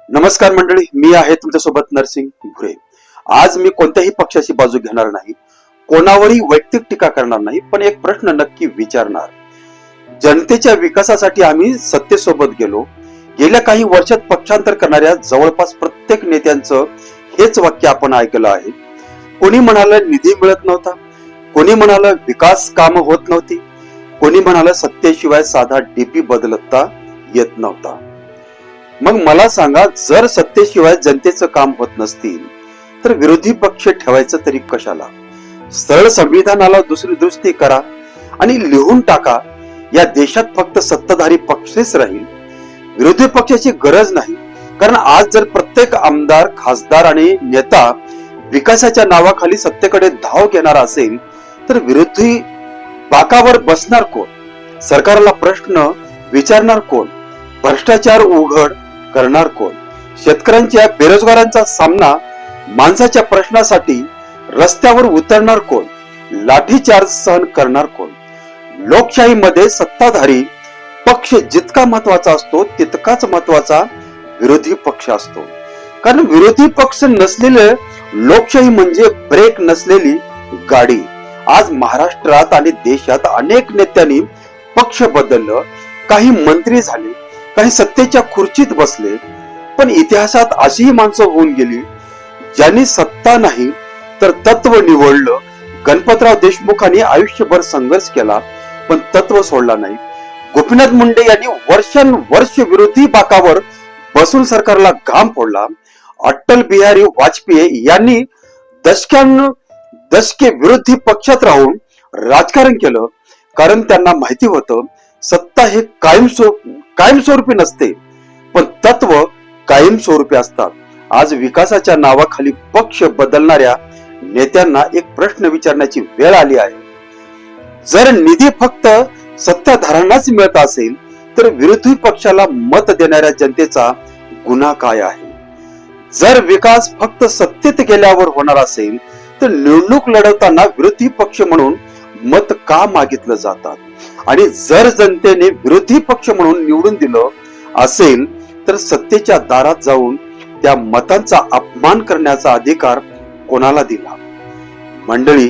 नमस्कार मंडळी, मी आहे तुमच्यासोबत नरसिंग भुरे. आज मी कोणत्याही पक्षाची बाजू घेणार नाही, कोणावरही वैयक्तिक टीका करणार नाही, पण एक प्रश्न नक्की विचारणार. जनतेच्या विकासासाठी आम्ही सत्तेसोबत गेलो. गेल्या काही वर्षात पक्षांतर करणाऱ्या जवळपास प्रत्येक नेत्यांचं हेच वाक्य आपण ऐकलं आहे. कोणी म्हणालं निधी मिळत नव्हता, कोणी म्हणालं विकास कामं होत नव्हती, कोणी म्हणालं सत्तेशिवाय साधा डीपी बदलता येत नव्हता. मग मला सांगा, जर सत्तेशिवाय जनतेचं काम होत नसतील तर विरोधी पक्ष ठेवायचं तरी कशाला? सरळ संविधानाला दुसरी दुरुस्ती करा आणि लिहून टाका, या देशात फक्त सत्ताधारी पक्षच राहील, विरोधी पक्षाची गरज नाही. कारण आज जर प्रत्येक आमदार, खासदार आणि नेता विकासाच्या नावाखाली सत्तेकडे धाव घेणार असेल तर विरोधी बाकावर बसणार कोण? सरकारला प्रश्न विचारणार कोण? भ्रष्टाचार उघड करणार कोण? शेतकऱ्यांच्या, बेरोजगारांचा सामना, माणसाच्या प्रश्नासाठी रस्त्यावर उतरणार कोण? लाठीचार्ज सहन करणार कोण? लोकशाहीमध्ये सत्ताधारी पक्ष जितका महत्वाचा असतो तितकाच महत्वाचा विरोधी पक्ष असतो. कारण विरोधी पक्ष नसलेले लोकशाही म्हणजे ब्रेक नसलेली गाडी. आज महाराष्ट्रात आणि देशात अनेक नेत्यांनी पक्ष बदललं, काही मंत्री झाले, काही सत्तेच्या खुर्चीत बसले, पण इतिहासात अशीही माणसं होऊन गेली ज्यांनी सत्ता नाही तर तत्व निवडलं. गणपतराव देशमुखांनी आयुष्यभर संघर्ष केला पण तत्व सोडला नाही. गोपीनाथ मुंडे यांनी वर्षानुवर्ष विरोधी बाकावर बसून सरकारला घाम फोडला. अटल बिहारी वाजपेयी यांनी दशके विरोधी पक्षात राहून राजकारण केलं, कारण त्यांना माहिती होतं सत्ता हे कायमस्वरूपी नसते, पण तत्व कायमस्वरूपी असतात. आज विकासाच्या नावाखाली पक्ष बदलणाऱ्या नेत्यांना एक प्रश्न विचारण्याची वेळ आली आहे. जर निधी फक्त सत्ताधाऱ्यांनाच मिळत असेल तर विरोधी पक्षाला मत देणाऱ्या जनतेचा गुन्हा काय आहे? जर विकास फक्त सत्तेत गेल्यावर होणार असेल तर निवडणूक लढवताना विरोधी पक्ष म्हणून मत का मागितलं जातात? आणि जर जनतेने विरोधी पक्ष म्हणून निवडून दिलं असेल तर सत्तेच्या दारात जाऊन त्या मतांचा अपमान करण्याचा अधिकार कोणाला दिला? मंडळी,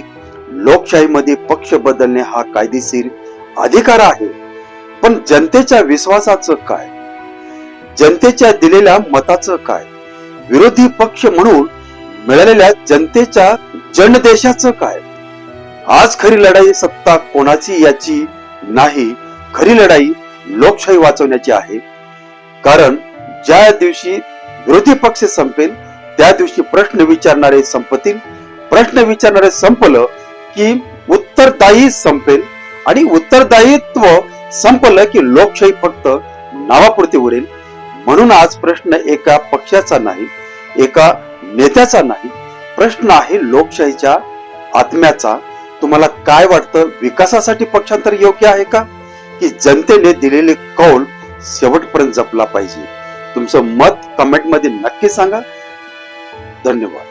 लोकशाहीमध्ये पक्ष बदलणे हा कायदेशीर अधिकार आहे, पण जनतेच्या विश्वासाचं काय? जनतेच्या दिलेल्या मताचं काय? विरोधी पक्ष म्हणून मिळालेल्या जनतेच्या जनादेशाचं काय? आज खरी लढाई सत्ता कोणाची याची नाही, खरी लढाई लोकशाही वाचवण्याची आहे. कारण ज्या दिवशी विरोधी पक्ष संपेल त्या दिवशी प्रश्न विचारणारे संपतील. प्रश्न विचारणारे संपलं की उत्तरदायी संपेल, आणि उत्तरदायित्व संपलं की लोकशाही फक्त नावापुरती उरेल. म्हणून आज प्रश्न एका पक्षाचा नाही, एका नेत्याचा नाही, प्रश्न आहे लोकशाहीच्या आत्म्याचा. तुम्हाला काय वाटतं, विकासासाठी पक्षांतर योग्य आहे का, की जनतेने दिलेले कौल शेवटपर्यंत जपला पाहिजे? तुमचं मत कमेंट मध्ये नक्की सांगा. धन्यवाद.